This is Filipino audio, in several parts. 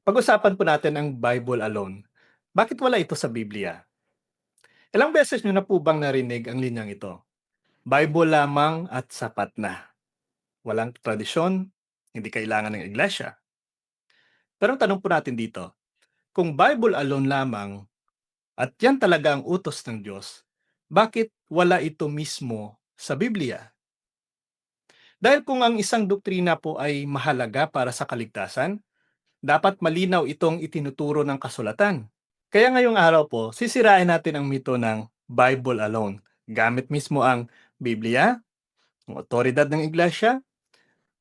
Pag-usapan po natin ang Bible alone. Bakit wala ito sa Biblia? Ilang beses nyo na po bang narinig ang linyang ito? Bible lamang at sapat na. Walang tradisyon, hindi kailangan ng iglesia. Pero ang tanong po natin dito, kung Bible alone lamang at yan talaga ang utos ng Diyos, bakit wala ito mismo sa Biblia? Dahil kung ang isang doktrina po ay mahalaga para sa kaligtasan, dapat malinaw itong itinuturo ng kasulatan. Kaya ngayong araw po, sisirain natin ang mito ng Bible alone. Gamit mismo ang Biblia, ang otoridad ng iglesia,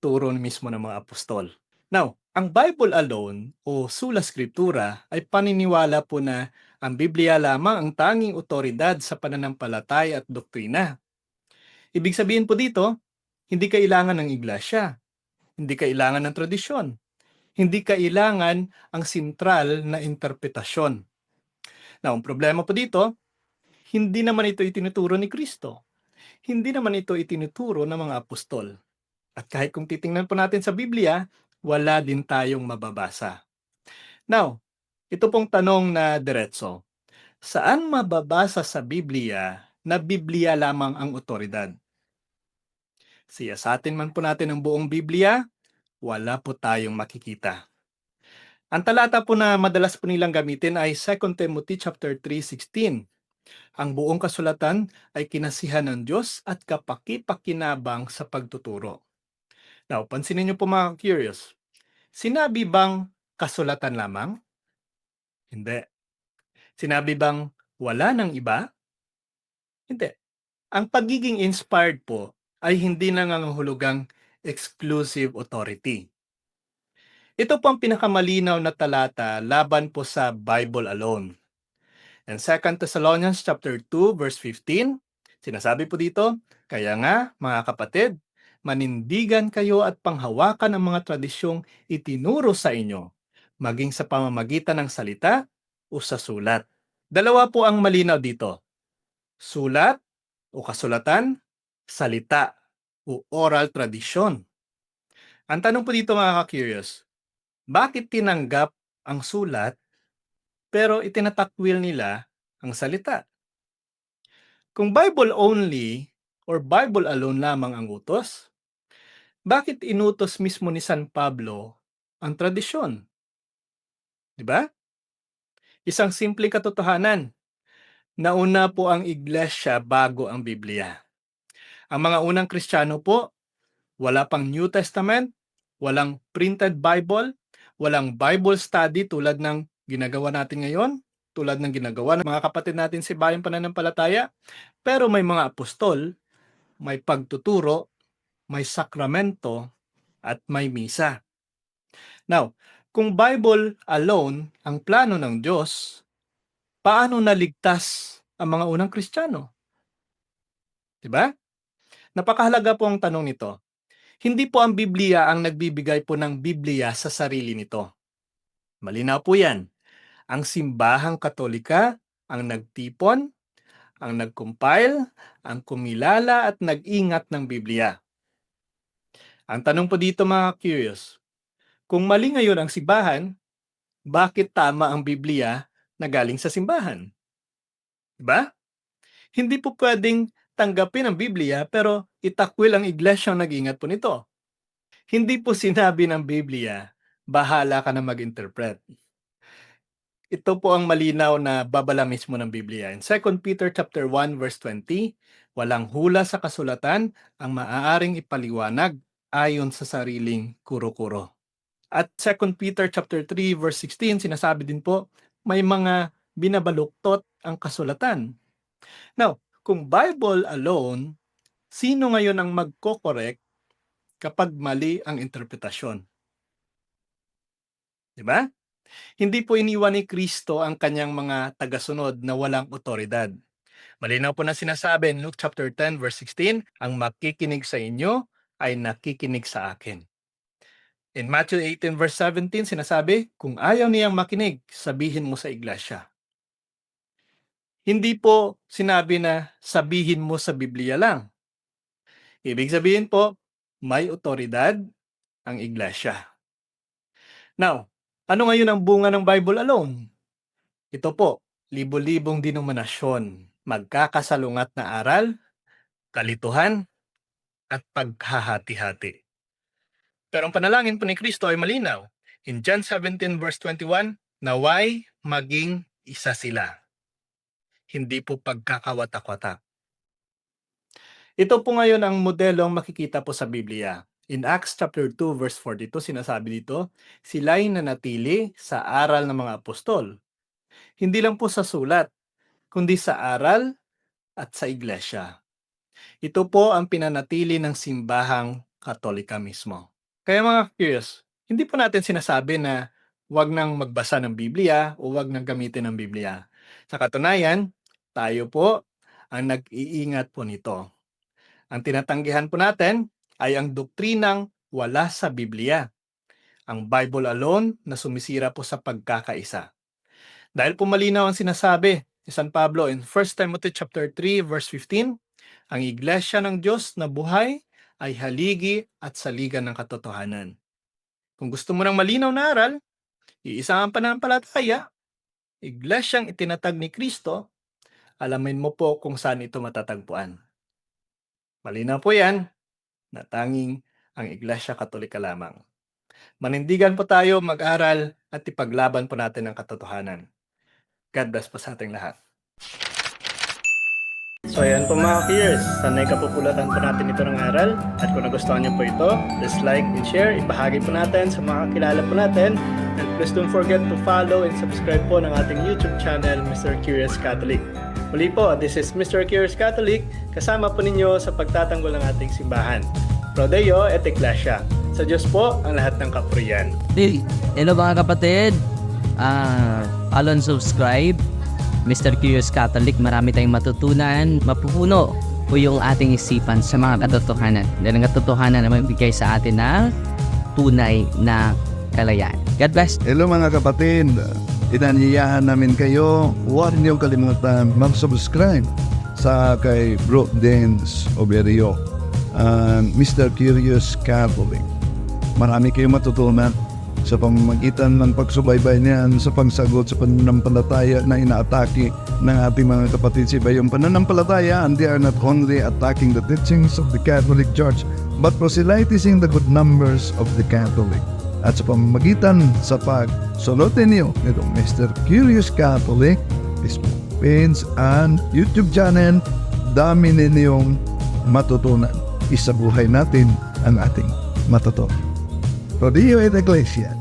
turo mismo ng mga apostol. Now, ang Bible alone o Sola Scriptura ay paniniwala po na ang Biblia lamang ang tanging otoridad sa pananampalataya at doktrina. Ibig sabihin po dito, hindi kailangan ng iglesia, hindi kailangan ng tradisyon, hindi kailangan ang sentral na interpretasyon. Now, ang problema po dito, hindi naman ito itinuturo ni Kristo. Hindi naman ito itinuturo ng mga apostol. At kahit kung titingnan po natin sa Biblia, wala din tayong mababasa. Now, ito pong tanong na diretso. Saan mababasa sa Biblia na Biblia lamang ang otoridad? Siyasatin man po natin ang buong Biblia, wala po tayong makikita. Ang talata po na madalas po nilang gamitin ay 2 Timothy chapter 3:16. Ang buong kasulatan ay kinasihan ng Diyos at kapaki-pakinabang sa pagtuturo. Now, pansinin niyo po mga curious. Sinabi bang kasulatan lamang? Hindi. Sinabi bang wala ng iba? Hindi. Ang pagiging inspired po ay hindi nangangahulugang exclusive authority. Ito po ang pinakamalinaw na talata laban po sa Bible alone. In 2 Thessalonians chapter 2 verse 15, sinasabi po dito, kaya nga mga kapatid, manindigan kayo at panghawakan ang mga tradisyong itinuro sa inyo, maging sa pamamagitan ng salita o sa sulat. Dalawa po ang malinaw dito, sulat o kasulatan, salita o oral tradisyon. Ang tanong po dito mga ka-curious, bakit tinanggap ang sulat pero itinatakwil nila ang salita? Kung Bible only or Bible alone lamang ang utos, bakit inutos mismo ni San Pablo ang tradisyon? Di ba? Isang simpleng katotohanan. Nauna po ang iglesia bago ang Biblia. Ang mga unang Kristiyano po, wala pang New Testament, walang printed Bible, walang Bible study tulad ng ginagawa natin ngayon, tulad ng ginagawa ng mga kapatid natin sa bayang pananampalataya, pero may mga apostol, may pagtuturo, may sakramento, at may misa. Now, kung Bible alone ang plano ng Diyos, paano naligtas ang mga unang Kristiyano? Diba? Napakahalaga po ang tanong nito. Hindi po ang Biblia ang nagbibigay po ng Biblia sa sarili nito. Malinaw po yan. Ang simbahang katolika ang nagtipon, ang nagcompile, ang kumilala at nag-ingat ng Biblia. Ang tanong po dito mga curious, kung mali ngayon ang simbahan, bakit tama ang Biblia na galing sa simbahan? Diba? Hindi po pwedeng tanggapin ang Biblia pero itakwil ang iglesia ang nag-ingat po nito. Hindi po sinabi ng Biblia, bahala ka na mag-interpret. Ito po ang malinaw na babala mismo ng Biblia. In 2 Peter chapter 1 verse 20, walang hula sa kasulatan ang maaaring ipaliwanag ayon sa sariling kuro-kuro. At 2 Peter chapter 3 verse 16 sinasabi din po, may mga binabaluktot ang kasulatan. Now, kung Bible alone, sino ngayon ang magko-correct kapag mali ang interpretasyon? 'Di ba? Hindi po iniwan ni Kristo ang kanyang mga tagasunod na walang otoridad. Malinaw po na sinasabi in Luke chapter 10 verse 16, ang makikinig sa inyo ay nakikinig sa akin. In Matthew 18 verse 17, sinasabi, kung ayaw niyang makinig, sabihin mo sa iglesia. Hindi po sinabi na sabihin mo sa Biblia lang. Ibig sabihin po, may otoridad ang iglesia. Now, Ano ngayon ang bunga ng Bible alone? Ito po, libo-libong denominasyon, magkakasalungat na aral, kalituhan, at paghahati-hati. Pero ang panalangin po ni Kristo ay malinaw. In John 17 verse 21, naway maging isa sila. Hindi po pagkakawatak-watak. Ito po ngayon ang modelong makikita po sa Biblia. In Acts chapter 2 verse 42, sinasabi dito, sila'y nanatili sa aral ng mga apostol. Hindi lang po sa sulat, kundi sa aral at sa iglesia. Ito po ang pinanatili ng simbahang Katolika mismo. Kaya mga curious, hindi po natin sinasabi na huwag nang magbasa ng Biblia o huwag nang gamitin ng Biblia. Sa katunayan, tayo po ang nag-iingat po nito. Ang tinatanggihan po natin ay ang doktrinang wala sa Biblia. Ang Bible alone na sumisira po sa pagkakaisa. Dahil po malinaw ang sinasabi ni San Pablo in 1 Timothy chapter 3 verse 15, ang iglesia ng Diyos na buhay ay haligi at saligan ng katotohanan. Kung gusto mo ng malinaw na aral, iisa ang pananampalataya, iglesyang itinatag ni Kristo, alamin mo po kung saan ito matatagpuan. Malinaw po yan na tanging ang Iglesia Katolika lamang. Manindigan po tayo mag-aral at ipaglaban po natin ang katotohanan. God bless po sa ating lahat. So ayan po mga peers, sanay kapupulatan po natin ito ng aral at kung nagustuhan niyo po ito, please like and share, ibahagi po natin sa mga kakilala po natin and please don't forget to follow and subscribe po ng ating YouTube channel, Mr. Curious Catholic. Muli po, this is Mr. Curious Catholic, kasama po ninyo sa pagtatanggol ng ating simbahan. Pro Deo et Ecclesia. Sa Diyos po ang lahat ng kapurian. Hello mga kapatid, follow and subscribe Mr. Curious Catholic. Marami tayong matutunan, mapupuno po yung ating isipan sa mga katotohanan. Dahil ang katotohanan na magbigay sa atin ng tunay na kalayaan. God bless. Hello mga kapatid, inanyayahan namin kayo, huwag niyong kalimutan mag-subscribe sa kay Bro Dance Oberio, Mr. Curious Catholic. Marami kayong matutunan sa pamamagitan ng pagsubaybay niyan sa pagsagot sa pananampalataya na inaatake ng ating mga kapatid sa iba. Yung pananampalataya, and they are not only attacking the teachings of the Catholic Church, but proselytizing the good numbers of the Catholic. At sa pamamagitan sa pagsunutin niyo nitong Mr. Curious Catholic, Facebook page and YouTube channel, dami ninyong matutunan. Isabuhay natin ang ating matutunan. Pro Deo et Ecclesia.